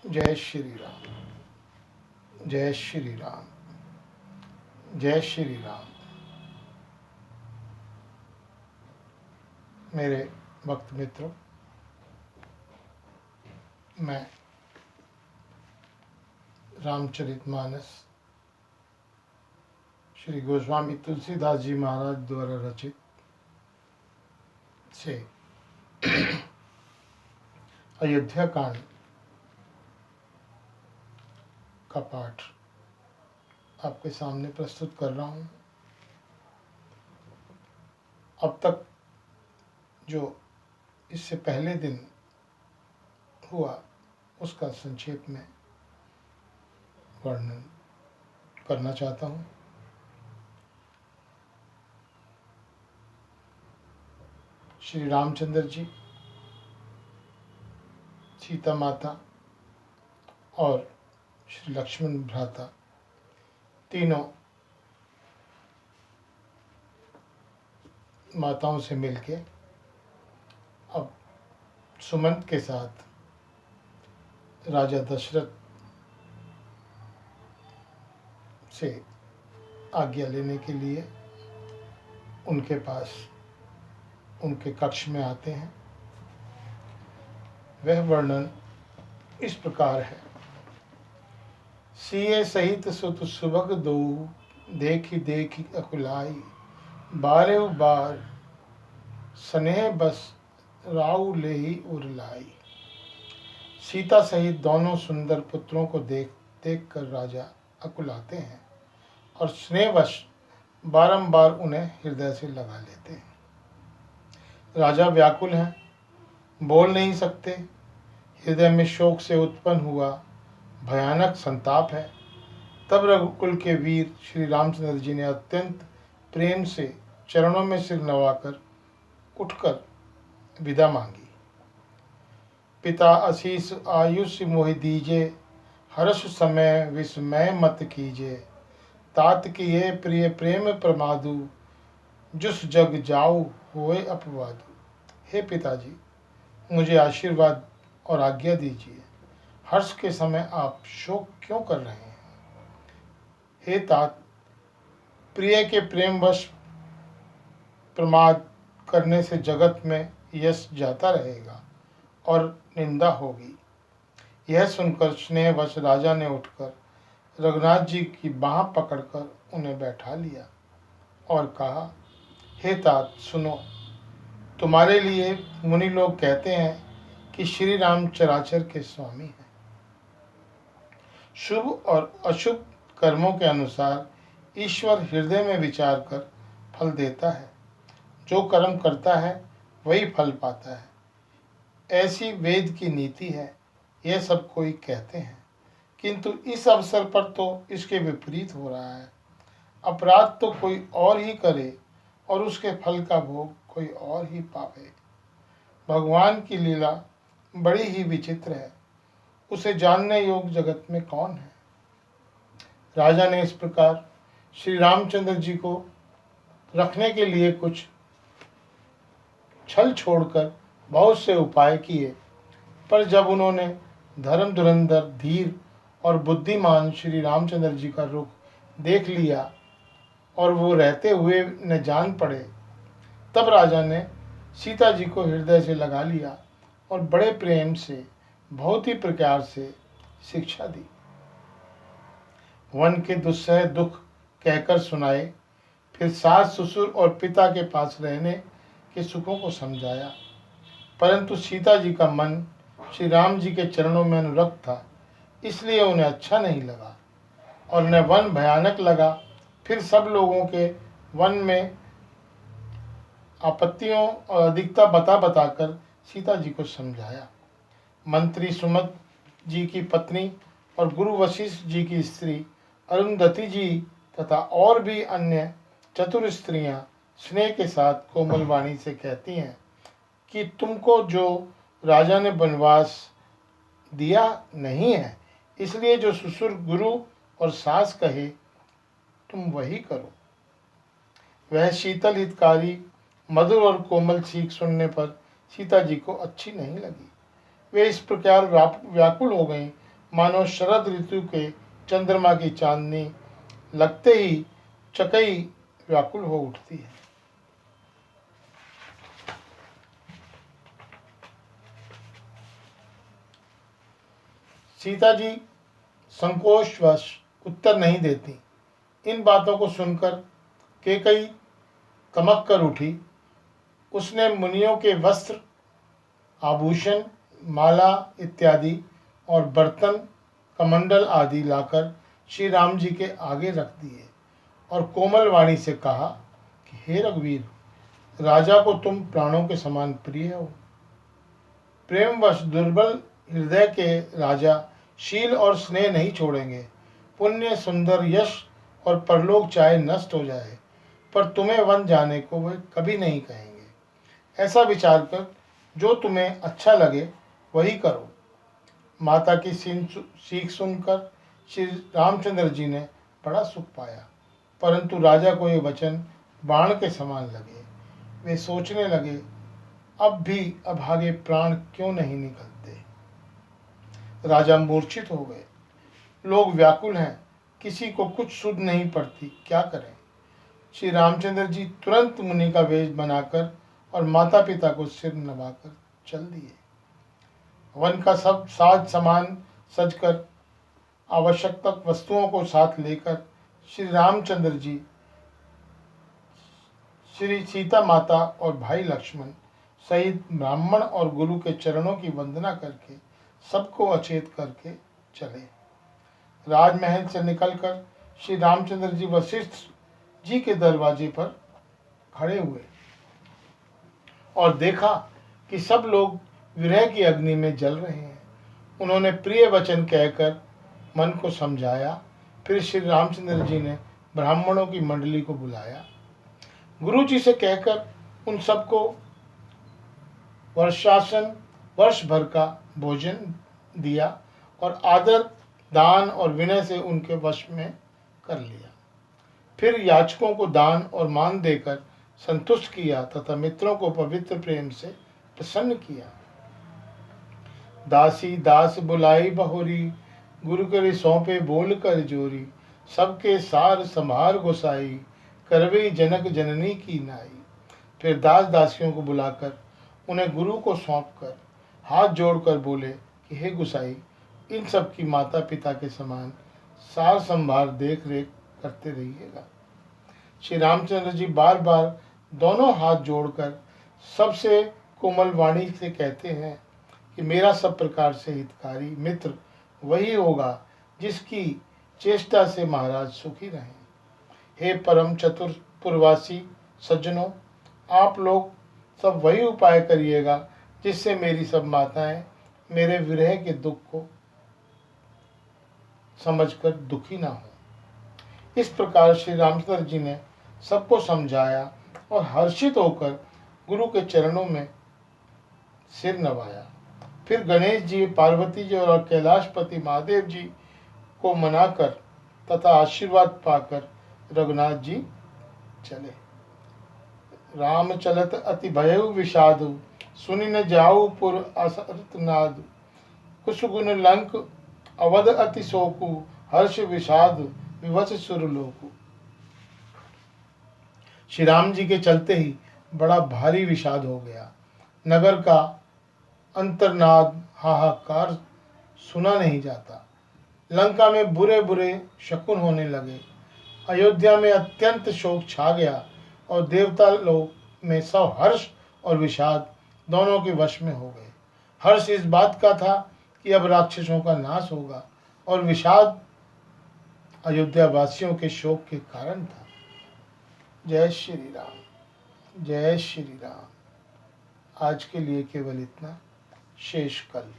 जय श्री राम। जय श्री राम। जय श्री राम। मेरे भक्त मित्रों, मैं रामचरितमानस श्री गोस्वामी तुलसीदास जी महाराज द्वारा रचित से अयोध्या कांड का पाठ आपके सामने प्रस्तुत कर रहा हूँ। अब तक जो इससे पहले दिन हुआ उसका संक्षेप में वर्णन करना चाहता हूँ। श्री रामचंद्र जी, सीता माता और श्री लक्ष्मण भ्राता तीनों माताओं से मिलके अब सुमंत के साथ राजा दशरथ से आज्ञा लेने के लिए उनके पास उनके कक्ष में आते हैं। वह वर्णन इस प्रकार है। सिए सहित सुत सुभग दो, देखी देखी अकुलाई, बारे बार स्नेह बस राउ ले ही उरलाई। सीता सहित दोनों सुंदर पुत्रों को देख देख कर राजा अकुलाते हैं और स्नेहवश बारंबार उन्हें हृदय से लगा लेते हैं। राजा व्याकुल हैं, बोल नहीं सकते। हृदय में शोक से उत्पन्न हुआ भयानक संताप है। तब रघुकुल के वीर श्री रामचंद्र जी ने अत्यंत प्रेम से चरणों में सिर नवाकर उठकर विदा मांगी। पिता आशीष आयुष्य मोहि दीजे, हर्ष समय विस्मय मत कीजे। तात किए प्रिय प्रेम प्रमादु, जुस जग जाऊ होए अपवादु। हे पिताजी, मुझे आशीर्वाद और आज्ञा दीजिए। हर्ष के समय आप शोक क्यों कर रहे हैं? हे तात, प्रिय के प्रेमवश प्रमाद करने से जगत में यश जाता रहेगा और निंदा होगी। यह सुनकर स्नेहवश राजा ने उठकर रघुनाथ जी की बाह पकड़कर उन्हें बैठा लिया और कहा, हे तात सुनो, तुम्हारे लिए मुनि लोग कहते हैं कि श्री राम चराचर के स्वामी हैं। शुभ और अशुभ कर्मों के अनुसार ईश्वर हृदय में विचार कर फल देता है। जो कर्म करता है वही फल पाता है। ऐसी वेद की नीति है। यह सब कोई कहते हैं, किंतु इस अवसर पर तो इसके विपरीत हो रहा है। अपराध तो कोई और ही करे और उसके फल का भोग कोई और ही पावे। भगवान की लीला बड़ी ही विचित्र है। उसे जानने योग्य जगत में कौन है? राजा ने इस प्रकार श्री रामचंद्र जी को रखने के लिए कुछ छल छोड़कर बहुत से उपाय किए, पर जब उन्होंने धर्म धुरंधर धीर और बुद्धिमान श्री रामचंद्र जी का रुख देख लिया और वो रहते हुए न जान पड़े, तब राजा ने सीता जी को हृदय से लगा लिया और बड़े प्रेम से बहुत ही प्रकार से शिक्षा दी। वन के दुस्सह दुख कहकर सुनाए, फिर सास ससुर और पिता के पास रहने के सुखों को समझाया। परंतु सीता जी का मन श्री राम जी के चरणों में अनुरक्त था, इसलिए उन्हें अच्छा नहीं लगा और उन्हें वन भयानक लगा। फिर सब लोगों के वन में आपत्तियों और अधिकता बता बताकर सीता जी को समझाया। मंत्री सुमत जी की पत्नी और गुरु वशिष्ठ जी की स्त्री अरुंधति जी तथा और भी अन्य चतुर स्त्रियां स्नेह के साथ कोमल वाणी से कहती हैं कि तुमको जो राजा ने वनवास दिया नहीं है, इसलिए जो ससुर गुरु और सास कहे तुम वही करो। वह शीतल हितकारी मधुर और कोमल सीख सुनने पर सीता जी को अच्छी नहीं लगी। वे इस प्रकार व्याकुल हो गईं मानो शरद ऋतु के चंद्रमा की चांदनी लगते ही चकई व्याकुल हो उठती है। सीता जी संकोचवश उत्तर नहीं देती। इन बातों को सुनकर कैकई कमक कर उठी। उसने मुनियों के वस्त्र, आभूषण, माला इत्यादि और बर्तन, कमंडल आदि लाकर श्री राम जी के आगे रख दिए और कोमल वाणी से कहा कि हे रघुवीर, राजा को तुम प्राणों के समान प्रिय हो। प्रेमवश दुर्बल हृदय के राजा शील और स्नेह नहीं छोड़ेंगे। पुण्य, सुंदर, यश और परलोक चाहे नष्ट हो जाए, पर तुम्हें वन जाने को वे कभी नहीं कहेंगे। ऐसा विचार कर जो तुम्हें अच्छा लगे वही करो। माता की सीख सुनकर श्री रामचंद्र जी ने बड़ा सुख पाया, परंतु राजा को ये वचन बाण के समान लगे। वे सोचने लगे, अब भी अभागे प्राण क्यों नहीं निकलते। राजा मूर्छित हो गए। लोग व्याकुल हैं, किसी को कुछ सुध नहीं पड़ती, क्या करें। श्री रामचंद्र जी तुरंत मुनि का वेश बनाकर और माता पिता को सिर नवाकर चल दिए। वन का सब साज सामान सजकर आवश्यक वस्तुओं को साथ लेकर श्री रामचंद्र जी श्री सीता माता और भाई लक्ष्मण सहित ब्राह्मण और गुरु के चरणों की वंदना करके सबको अचेत करके चले। राजमहल से निकलकर श्री रामचंद्र जी वशिष्ठ जी के दरवाजे पर खड़े हुए और देखा कि सब लोग विरह की अग्नि में जल रहे हैं। उन्होंने प्रिय वचन कहकर मन को समझाया। फिर श्री रामचंद्र जी ने ब्राह्मणों की मंडली को बुलाया। गुरु जी से कहकर उन सबको वर्षासन वर्ष भर का भोजन दिया और आदर, दान और विनय से उनके वश में कर लिया। फिर याचकों को दान और मान देकर संतुष्ट किया तथा मित्रों को पवित्र प्रेम से प्रसन्न किया। दासी दास बुलाई बहोरी, गुरु करे सौंपे बोल कर जोरी। सबके सार संभार गोसाई, करवे जनक जननी की नाई। फिर दास दासियों को बुलाकर उन्हें गुरु को सौंपकर हाथ जोड़कर बोले कि हे गुसाई, इन सब की माता पिता के समान सार संभार देख रेख करते रहिएगा। श्री रामचंद्र जी बार बार दोनों हाथ जोड़कर सबसे कोमल वाणी से कहते हैं कि मेरा सब प्रकार से हितकारी मित्र वही होगा जिसकी चेष्टा से महाराज सुखी रहें। हे परम चतुर पुरवासी सज्जनों, आप लोग सब वही उपाय करिएगा जिससे मेरी सब माताएं मेरे विरह के दुख को समझकर दुखी ना हो। इस प्रकार श्री रामचंद्र जी ने सबको समझाया और हर्षित होकर गुरु के चरणों में सिर नवाया। फिर गणेश जी, पार्वती जी और कैलाशपति महादेव जी को मनाकर तथा आशीर्वाद पाकर रघुनाथ जी चले। राम चलत अति भयउ विषादु, सुनि न जाऊ पुर असरत नाद। कुसुगुन लंक अवध अति शोकु, हर्ष विषाद विवश सुरलोकु। श्री राम जी के चलते ही बड़ा भारी विषाद हो गया। नगर का अंतर्नाद हाहाकार सुना नहीं जाता। लंका में बुरे बुरे शकुन होने लगे। अयोध्या में अत्यंत शोक छा गया और देवता लोग में सब हर्ष और विषाद दोनों के वश में हो गए। हर्ष इस बात का था कि अब राक्षसों का नाश होगा और विषाद अयोध्या वासियों के शोक के कारण था। जय श्री राम, जय श्री राम। आज के लिए केवल इतना, शेष कल।